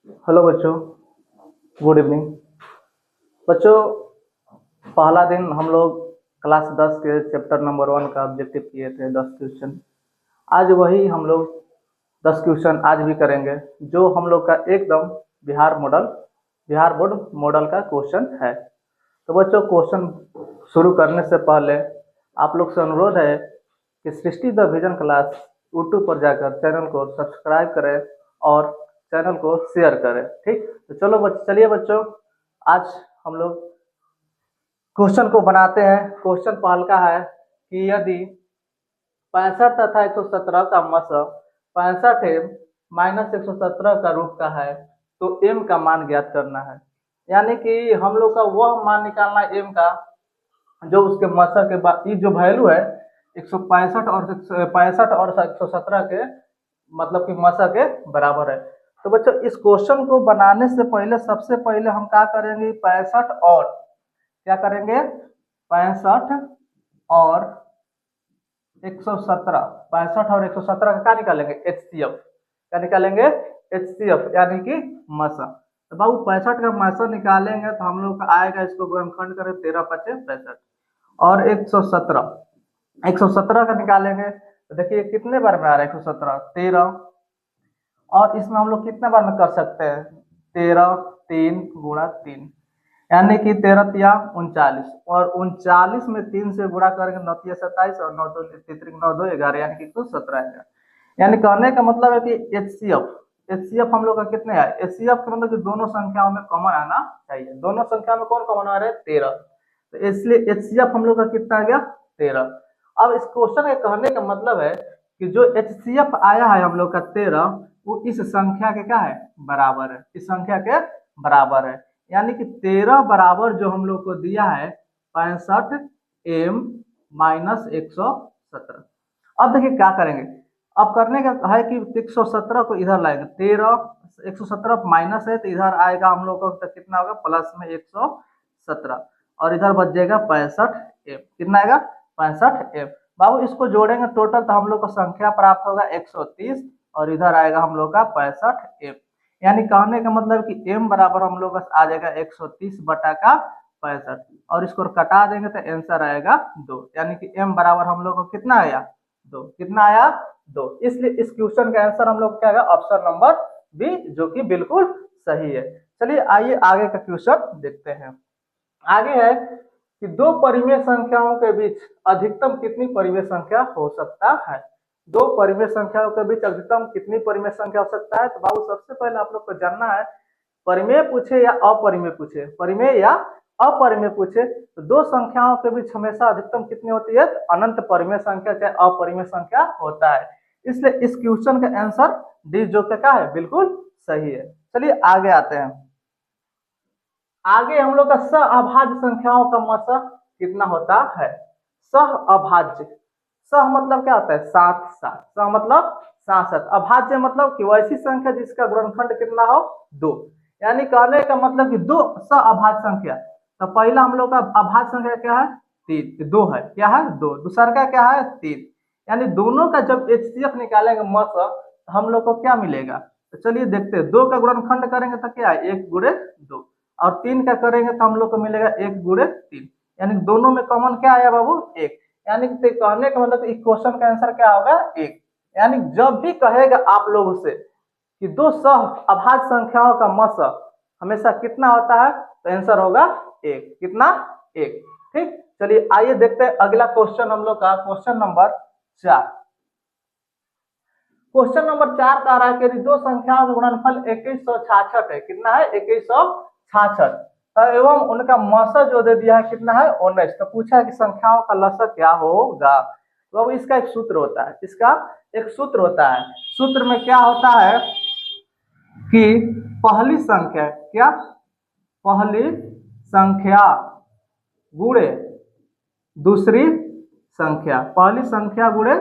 Hello बच्चों, good evening. बच्चों, पहला दिन हम लोग क्लास 10 के चैप्टर नंबर 1 का ऑब्जेक्टिव किए थे 10 क्वेश्चन। आज वही हम लोग 10 क्वेश्चन आज भी करेंगे, जो हम लोग का एकदम बिहार बोर्ड मॉडल का क्वेश्चन है। तो बच्चों, क्वेश्चन शुरू करने से पहले आप लोग से अनुरोध है कि सृष्टि द विजन क्लास यूट्यूब पर जाकर चैनल को सब्सक्राइब करें और चैनल को शेयर करें। ठीक, तो चलिए बच्चों, आज हम लोग क्वेश्चन को बनाते हैं। क्वेश्चन पहल का है कि यदि 65 तथा 117 का मसा 65 एम माइनस 117 का रूप का है तो एम का मान ज्ञात करना है। यानी कि हम लोग का वह मान निकालना है एम का जो उसके मसा के बाद जो वैल्यू है 165 और 117 के मतलब कि मसा के बराबर है। तो बच्चों, इस क्वेश्चन को बनाने से पहले सबसे पहले हम क्या करेंगे, 65 और क्या करेंगे, 65 और 117, 65 और 117 का क्या निकालेंगे, एचसीएफ। क्या निकालेंगे, एचसीएफ यानी कि मसा। तो बाबू 65 का मसा निकालेंगे तो हम लोग का आएगा, इसको गुणनखंड करें 13 पचे 65 और 117 का निकालेंगे तो देखिए कितने बार में आ रहा है 117, 13। और इसमें हम लोग कितने बार में कर सकते हैं, 13 3 गुणा 3 यानी कि 13 तिया 39 और 39 में 3 से गुणा करेंगे 9 तिया 27 और 9 दो 9 2 11 यानी कि कुल 17 आएगा। यानी कहने का मतलब है कि एचसीएफ हम लोग का कितने है, एचसीएफ का मतलब कि दोनों संख्याओं में कॉमन आना चाहिए। दोनों संख्या में कौन कॉमन आ रहा है, 13। तो इसलिए एचसीएफ हम लोग का कितना आ गया, 13। अब इस क्वेश्चन के कहने का मतलब है कि जो एचसीएफ आया है हम लोग का 13, वो इस संख्या के क्या है, बराबर है, इस संख्या के बराबर है। यानी कि 13 बराबर जो हम लोग को दिया है 65 एम माइनस 117। अब देखिए क्या करेंगे, अब करने का है कि 117 को इधर लाएंगे, 13 117 माइनस है तो इधर आएगा हम लोग को तो कितना होगा, प्लस में 117 और इधर बच जाएगा 65 एम। कितना आएगा, 65 एम। बाबू इसको जोड़ेंगे टोटल तो हम लोग को संख्या प्राप्त होगा 130 और इधर आएगा हम लोग का 65 एम। यानी कहने का मतलब कि m बराबर हम लोग आ जाएगा 130 बटा का 65 और इसको कटा देंगे तो आंसर आएगा 2। यानी कि m बराबर हम लोग को कितना आया, 2। कितना आया, 2। इसलिए इस क्वेश्चन का आंसर हम लोग क्या आएगा, ऑप्शन नंबर बी, जो कि बिल्कुल सही है। चलिए आइए आगे का क्वेश्चन देखते हैं। आगे है कि दो परिमेय संख्याओं के बीच अधिकतम कितनी परिमेय संख्या हो सकता है। दो परिमेय संख्याओं के बीच अधिकतम कितनी परिमेय संख्या हो सकता है। तो बाबू सबसे पहले आप लोग को जानना है, परिमेय पूछे या अपरिमेय पूछे, परिमेय या अपरिमेय पूछे तो दो संख्याओं के बीच हमेशा अधिकतम कितनी होती है, अनंत परिमेय संख्या चाहे अपरिमेय संख्या होता है। इसलिए इस क्वेश्चन का आंसर डी जो क्या है, बिल्कुल सही है। चलिए आगे आते हैं। आगे हम लोग का सहअभाज्य संख्याओं का मसा कितना होता है। सहअभाज्य, सह मतलब क्या होता है, साथ साथ, सह मतलब साथ साथ, अभाज्य मतलब कि वैसी संख्या जिसका गुणनखंड कितना हो, 2। यानी कहने का मतलब कि दो सहअभाज्य संख्या। तो पहला हम लोग का अभाज्य संख्या क्या है, 3, 2 है, क्या है, 2। दूसरा का क्या है, 3। यानी दोनों का जब एचसीएफ निकालेंगे मसा तो हम लोग को क्या मिलेगा। तो चलिए देखते हैं, 2 का गुणनखंड करेंगे तो क्या है, 1 गुणे 2 और 3 का करेंगे तो हम लोग को मिलेगा 1 गुणे 3। यानी दोनों में कॉमन क्या आया बाबू, 1। यानी कहने का मतलब इस क्वेश्चन का आंसर क्या होगा, 1। यानी जब भी कहेगा आप लोगों से कि दो सह अभाज्य संख्याओं का मसा हमेशा कितना होता है तो आंसर होगा 1। कितना, 1। ठीक, चलिए आइए देखते हैं अगला क्वेश्चन हम लोग का, क्वेश्चन नंबर 4। क्वेश्चन नंबर 4 का रहा है कि दो संख्याओं का गुणनफल 2166 है। कितना है, 2166 एवं उनका मसा जो दे दिया है कितना है, 19। तो पूछा है कि संख्याओं का लसा क्या होगा। तो अब इसका एक सूत्र होता है, इसका एक सूत्र होता है। सूत्र में क्या होता है कि पहली संख्या, क्या, पहली संख्या गुणे दूसरी संख्या, पहली संख्या गुणे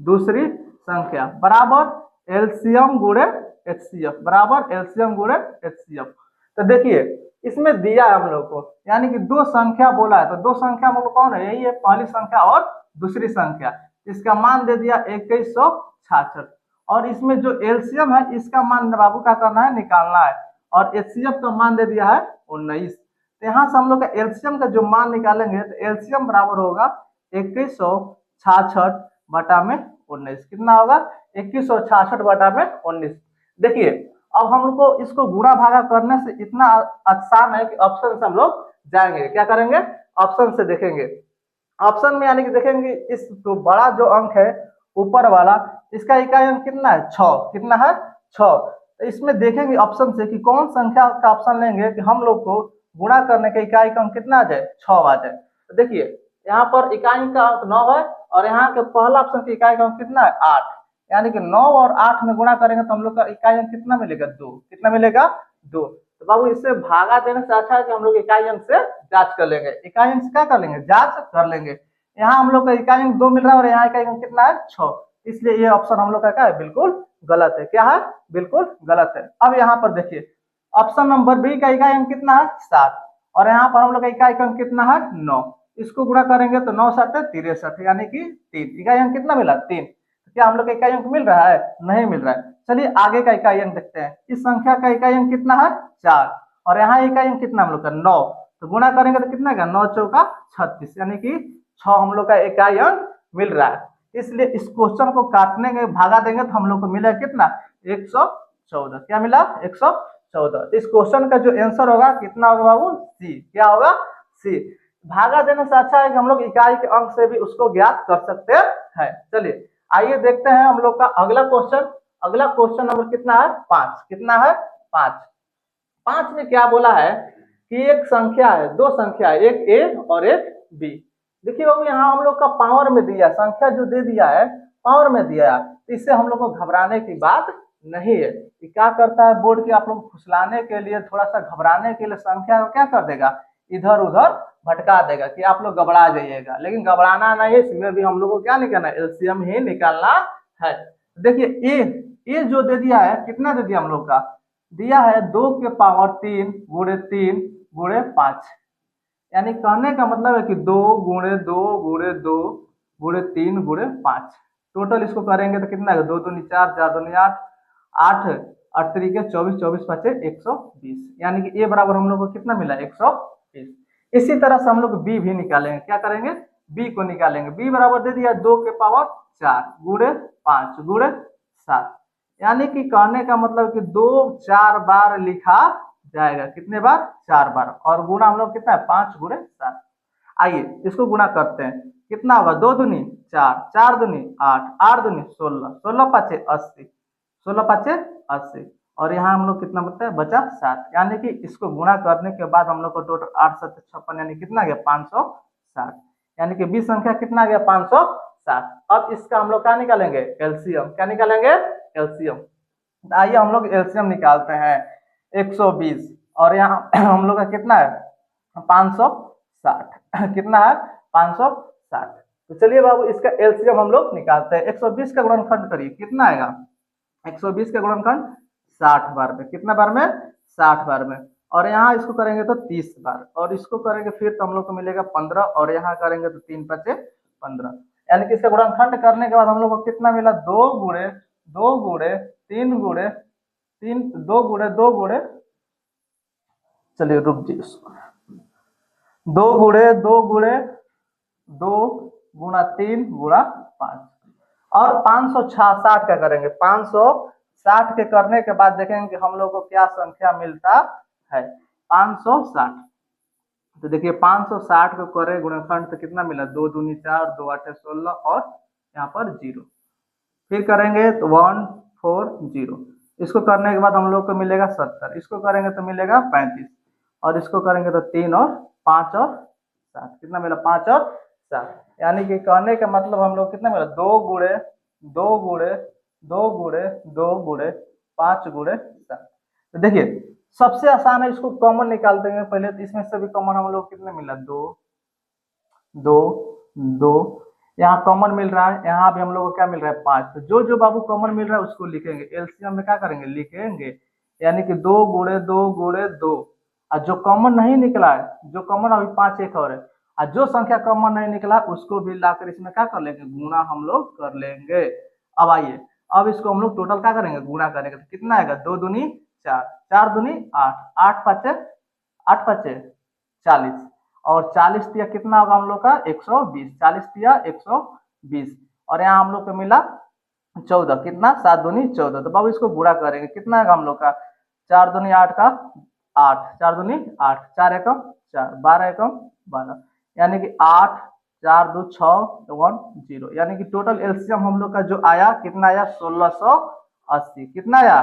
दूसरी संख्या बराबर एलसीएम गुणे एचसीएफ, बराबर एलसीएम गुणे एचसीएफ। तो देखिए इसमें दिया है हम लोग को, यानी कि दो संख्या बोला है तो दो संख्या मतलब कौन है, यही है, पहली संख्या और दूसरी संख्या। इसका मान दे दिया 2166 और इसमें जो एलसीएम है इसका मान बाबू क्या करना है, निकालना है। और एचसीएफ का मान दे दिया है 19। तो यहाँ से हम लोग का एलसीएम का जो मान निकालेंगे तो एलसीएम बराबर होगा 2166 बटा में 19। कितना होगा, 2166 बटा में 19। देखिए अब हम लोग को इसको गुणा भागा करने से इतना आसान है कि ऑप्शन से हम लोग जाएंगे। क्या करेंगे, ऑप्शन से देखेंगे। ऑप्शन में यानी कि देखेंगे इस तो बड़ा जो अंक है ऊपर वाला, इसका इकाई अंक कितना है, 6। कितना है, 6। तो इसमें देखेंगे ऑप्शन से कि कौन संख्या का ऑप्शन लेंगे कि हम लोग को गुणा करने का इकाई का अंक कितना आ जाए, 6 आ जाए। तो देखिए यहाँ पर इकाई का अंक 9 है और यहाँ के पहला ऑप्शन की इकाई का अंक कितना है, 8। यानी कि 9 और 8 में गुणा करेंगे तो हम लोग का इकाई अंक कितना मिलेगा, 2। कितना मिलेगा, 2। तो बाबू इससे भागा देने से अच्छा है कि हम लोग इकाई अंक से जांच कर लेंगे। इकाई अंक से क्या कर लेंगे, जांच कर लेंगे। यहाँ हम लोग का इकाई अंक 2 मिल रहा है और यहाँ इकाई अंक कितना है, 6। इसलिए ये ऑप्शन हम लोग का क्या है, बिल्कुल गलत है। क्या है, बिल्कुल गलत है। अब यहाँ पर देखिए ऑप्शन नंबर बी का इकाई अंक कितना है, 7 और यहाँ पर हम लोग का इकाई अंक कितना है, 9। इसको गुणा करेंगे तो 9 7 63 यानी कि 3। इकाई अंक कितना मिला, 3। क्या हम लोग का इकाई अंक मिल रहा है, नहीं मिल रहा है। चलिए आगे का इकाई अंक देखते हैं। इस संख्या का इकाई अंक कितना है, 4 और यहाँ इकाई अंक कितना हम लोग का, 9। तो गुणा करेंगे तो कितना 9 चौका 36 यानी कि 6 हम लोग का इकाई अंक मिल रहा है। इसलिए इस क्वेश्चन को काटने के भागा देंगे तो हम लोग को मिला कितना, 114। क्या मिला, 114। तो इस क्वेश्चन का जो आंसर होगा कितना होगा बाबू, सी। क्या होगा, सी। भागा देने से अच्छा है कि हम लोग इकाई के अंक से भी उसको ज्ञात कर सकते हैं। चलिए आइए देखते हैं हम लोग का अगला क्वेश्चन। अगला क्वेश्चन नंबर कितना है, 5। कितना है, 5। 5 में क्या बोला है कि एक संख्या है, दो संख्या है, एक ए और एक बी। देखिए बाबू यहाँ हम लोग का पावर में दिया, संख्या जो दे दिया है पावर में दिया है, तो इससे हम लोग को घबराने की बात नहीं है। ये क्या करता है, बोर्ड के आप लोग फुसलाने के लिए, थोड़ा सा घबराने के लिए संख्या को क्या कर देगा, इधर उधर भटका देगा कि आप लोग घबरा जाइएगा। लेकिन घबराना नहीं है, इसमें भी हम लोग को क्या निकालना है, एलसीएम ही निकालना है। देखिए ए जो दे दिया है, कितना दे दिया हम लोग का, दिया है 2 के पावर 3 गुणे 3 गुणे 5। यानी कहने का मतलब है कि 2 गुणे 2 गुणे 2 गुणे 3 गुणे 5। टोटल इसको करेंगे तो कितना है, 2 दूनी 4 4 दूनी 8 8 8 तरीके 24 24 5 120। यानी कि ए बराबर हम लोग को कितना मिला, 120। इसी तरह से हम लोग बी भी निकालेंगे। क्या करेंगे, बी को निकालेंगे। बी बराबर दे दिया 2 के पावर 4 गुणे 5 गुणे 7। यानी कि कहने का मतलब कि 2 4 बार लिखा जाएगा। कितने बार, 4 बार। और गुणा हम लोग कितना है, 5 गुणे 7। आइए इसको गुणा करते हैं। कितना होगा, 2 दूनी 4 4 दूनी 8 8 दूनी 16 16 5 80 16 5 80। और यहाँ हम लोग कितना बचता है, बचा 7। यानी कि इसको गुणा करने के बाद हम लोग को टोटल 8 7 56 यानी कितना गया, 560। यानी कि बी संख्या कितना गया, 560। अब इसका हम लोग क्या निकालेंगे, एलसीएम। क्या निकालेंगे, एलसीएम। आइए हम लोग एलसीएम निकालते हैं। 120 और यहाँ हम लोग का कितना है, 560। कितना है, 560। तो चलिए बाबू इसका एलसीएम हम लोग निकालते हैं। 120 का गुणनखंड करिए, कितना आएगा, 120 का गुणनखंड 60 बार में। कितना बार में, 60 बार में। और यहाँ इसको करेंगे तो 30 बार और इसको करेंगे फिर तो हम लोग को मिलेगा 15 और यहाँ करेंगे तो 3 5 15। यानी कि इसका गुणनखंड करने के बाद हम लोग को कितना मिला, 2 गुणे 2 गुणे 3 गुणे 3 2 गुणे 2 गुणे, चलिए रुक जी, 2 गुणे 2 गुणे 2 गुणा 3 गुणा 5। और 560 का करेंगे। 560 के करने के बाद देखेंगे कि हम लोग को क्या संख्या मिलता है, 560। तो देखिए 560 को करे गुणनखंड तो कितना मिला, 2 दूनी 4 2 8 16 और यहाँ पर 0। फिर करेंगे तो 140। इसको करने के बाद हम लोग को मिलेगा 70। इसको करेंगे तो मिलेगा 35 और इसको करेंगे तो 3 और 5 और 7। कितना मिला, 5 और 7। यानी कि कहने का मतलब हम लोग कितना मिला, 2 गुणे 2 गुणे 2 गुणे 2 गुणे 5 गुणे 7। तो देखिए सबसे आसान है, इसको कॉमन निकाल देंगे पहले। तो इसमें से भी कॉमन हम लोग कितने मिला, 2 2 2। यहाँ कॉमन मिल रहा है, यहाँ भी हम लोग को क्या मिल रहा है, 5। तो जो जो बाबू कॉमन मिल रहा है उसको लिखेंगे। एलसीएम में क्या करेंगे, लिखेंगे। यानी कि 2 गुणे 2 गुणे 2। और जो कॉमन नहीं निकला है, जो कॉमन अभी 5 एक और है, और जो संख्या कॉमन नहीं निकला उसको भी लाकर इसमें क्या कर लेंगे, गुणा हम लोग कर लेंगे। अब आइए अब इसको हम लोग टोटल क्या करेंगे, गुणा करेंगे, तो कितना आएगा, 2 दूनी 4, 4 दूनी 8, 8 पचे 40, और 40 दिया कितना होगा हम लोग का 120, 40 दिया 120, और यहाँ हम लोग को मिला 14, कितना 7 दूनी 14। तो बाबू इसको गुणा करेंगे, कितना आएगा हम लोग का 4 दूनी 8 का 8, 4 दूनी 8, 4 एकम 4, 12 एकम 12, यानी कि 8, 4 2 6 1 0, यानी कि टोटल एलसीएम हम लोग का जो आया कितना आया 1680, कितना आया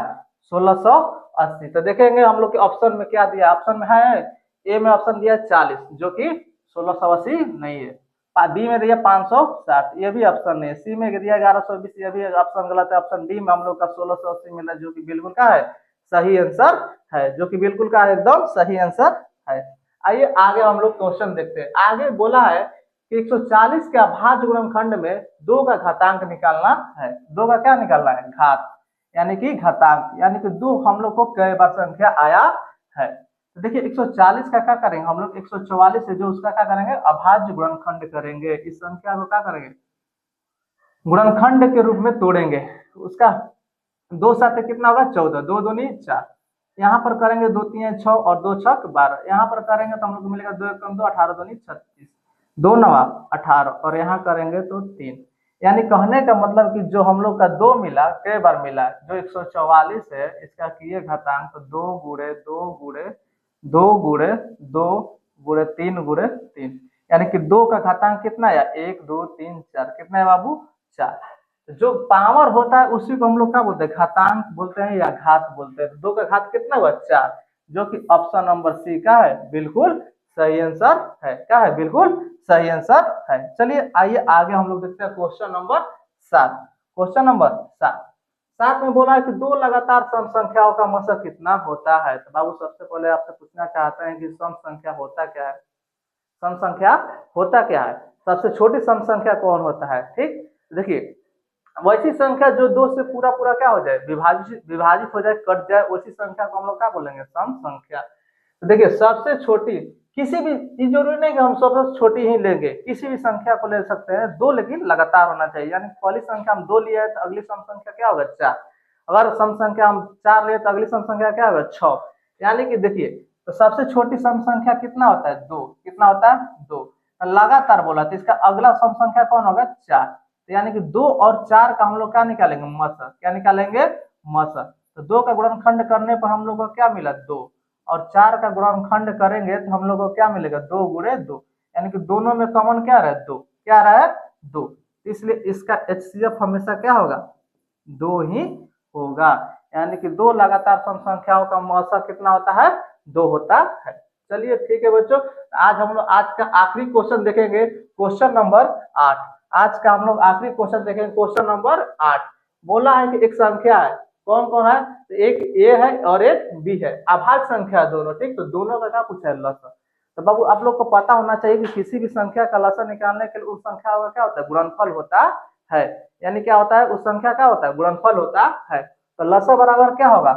1680। तो देखेंगे हम लोग के ऑप्शन में क्या दिया, ऑप्शन में है ए में ऑप्शन दिया 40 जो कि 1680 नहीं है, बी में दिया 560 ये भी ऑप्शन नहीं है, सी में दिया 1120 ये भी ऑप्शन गलत है, ऑप्शन डी में हम लोग का 1680 मिला जो कि बिल्कुल का है सही आंसर है, जो कि बिल्कुल का एकदम सही आंसर है। आइए आगे हम लोग क्वेश्चन देखते हैं। आगे बोला है कि 140 के अभाज्य गुणनखंड में 2 का घातांक निकालना है, 2 का क्या निकालना है, घात, यानी कि घातांक, यानी कि 2 हम लोग को कई बार संख्या आया है। तो देखिए 140 का क्या करेंगे हम लोग, 144 से जो उसका क्या करेंगे अभाज्य गुणनखंड करेंगे, इस संख्या को क्या करेंगे गुणनखंड के रूप में तोड़ेंगे, उसका 2 साथ कितना होगा 14, 2 दूनी 4, यहाँ पर करेंगे 2 3 6 और 2 छक 12, यहाँ पर करेंगे तो हम लोग को मिलेगा 2 एकम 2, 18 दूनी 36, 2 नवा 18, और यहाँ करेंगे तो 3, यानी कहने का मतलब कि जो हम लोग का 2 मिला कई बार मिला, जो 144 है इसका किए घातांक तो 2 गुणे 2 गुणे 2 गुणे 2 गुणे 3 गुणे 3, यानी कि 2 का घातांक कितना है 1 2 3 4, कितना है बाबू 4। जो पावर होता है उसी को हम लोग क्या बोलते हैं घातांक बोलते हैं या घात बोलते हैं। 2 का घात कितना हुआ 4, जो कि ऑप्शन नंबर सी का है बिल्कुल सही आंसर है, क्या है बिल्कुल सही आंसर है। चलिए आइए आगे हम लोग देखते हैं क्वेश्चन नंबर 7। क्वेश्चन नंबर 7 में बोला है कि 2 लगातार सम संख्याओं का मशक कितना होता है। तो बाबू सबसे पहले आपसे पूछना चाहते हैं कि सम संख्या होता क्या है, सम संख्या होता क्या है, सबसे छोटी सम संख्या कौन होता है। ठीक, देखिए वैसी संख्या जो 2 से पूरा पूरा क्या हो जाए विभाजित हो जाए, कट जाए, उसी संख्या को हम लोग क्या बोलेंगे सम संख्या। तो देखिए सबसे छोटी किसी भी, ये जरूरी नहीं कि हम सबसे छोटी ही लेंगे, किसी भी संख्या को ले सकते हैं 2, लेकिन लगातार होना चाहिए, यानी पहली संख्या हम 2 लिए तो अगली सम संख्या क्या होगा 4, अगर सम संख्या हम 4 लिए तो अगली सम संख्या क्या होगा 6, यानी कि देखिए तो सबसे छोटी सम संख्या कितना होता है 2, कितना होता है 2, लगातार बोला तो इसका अगला सम संख्या कौन होगा 4, तो यानी कि 2 और 4 का हम लोग क्या निकालेंगे मशक, क्या निकालेंगे मशक। तो 2 का गुणनखंड करने पर हम लोग को क्या मिला 2, और 4 का गुणनखंड करेंगे तो हम लोग को क्या मिलेगा 2 गुणे 2, यानी कि दोनों में कॉमन क्या रहा है 2, क्या रहा है 2, इसलिए इसका HCF हमेशा क्या होगा 2 ही होगा, यानी कि 2 लगातार सम संख्याओं का मशक कितना होता है 2 होता है। चलिए ठीक है बच्चों, आज हम लोग आज का आखिरी क्वेश्चन देखेंगे, क्वेश्चन नंबर 8। आज का हम लोग आखिरी क्वेश्चन देखेंगे, क्वेश्चन नंबर 8। बोला है कि एक संख्या है, कौन कौन है, तो एक ए है और एक बी है, अभाज्य संख्या दोनों, ठीक, तो दोनों का क्या पूछा है लसन। तो बाबू आप लोग को पता होना चाहिए कि किसी भी संख्या का लसन निकालने के लिए उस संख्या का क्या होता है गुणनफल होता है, यानी क्या होता है उस संख्या का होता है गुणनफल होता है। तो लसन बराबर क्या होगा,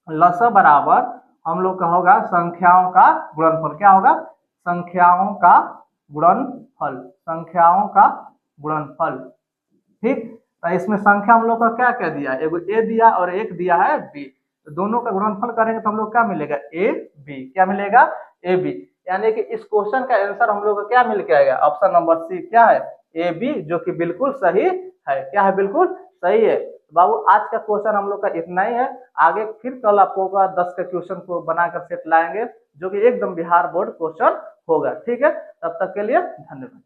लसन बराबर हम लोग का होगा संख्याओं का गुणनफल, क्या होगा संख्याओं का गुणनफल, संख्याओं का गुणनफल। ठीक, तो इसमें संख्या हम लोग का क्या क्या दिया, एगो ए दिया और एक दिया है बी, तो दोनों का गुणनफल करेंगे तो हम लोग क्या मिलेगा ए बी, क्या मिलेगा ए बी, यानी कि इस क्वेश्चन का आंसर हम लोग को क्या मिल के आएगा ऑप्शन नंबर सी, क्या है ए बी, जो कि बिल्कुल सही है, क्या है बिल्कुल सही है। बाबू आज का क्वेश्चन हम लोग का इतना ही है, आगे फिर कल आपको 10 का क्वेश्चन को बनाकर सेट लाएंगे जो कि एकदम बिहार बोर्ड क्वेश्चन होगा। ठीक है, तब तक के लिए धन्यवाद।